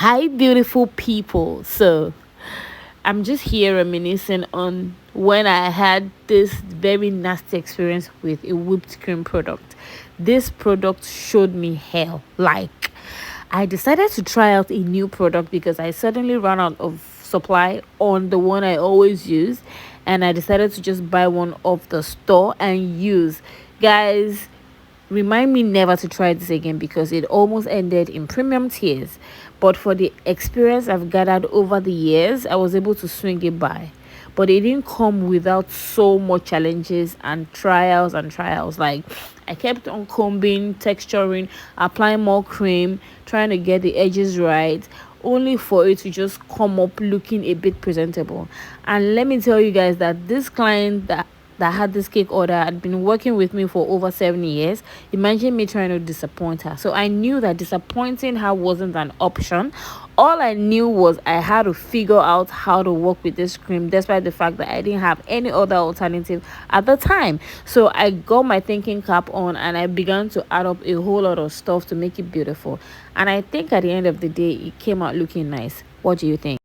Hi, beautiful people. So, I'm just here reminiscing on when I had this very nasty experience with a whipped cream product. This product showed me hell. Like, I decided to try out a new product because I suddenly ran out of supply on the one I always use, and I decided to just buy one off the store and use. Guys, remind me never to try this again because it almost ended in premium tears. But for the experience I've gathered over the years, I was able to swing it by. But it didn't come without so much challenges and trials and trials. Like, I kept on combing, texturing, applying more cream, trying to get the edges right, only for it to just come up looking a bit presentable. And let me tell you guys that this client that had this cake order had been working with me for over 7 years. Imagine me trying to disappoint her. So I knew that disappointing her wasn't an option. All I knew was I had to figure out how to work with this cream, despite the fact that I didn't have any other alternative at the time. So I got my thinking cap on and I began to add up a whole lot of stuff to make it beautiful. And I think at the end of the day, it came out looking nice. What do you think?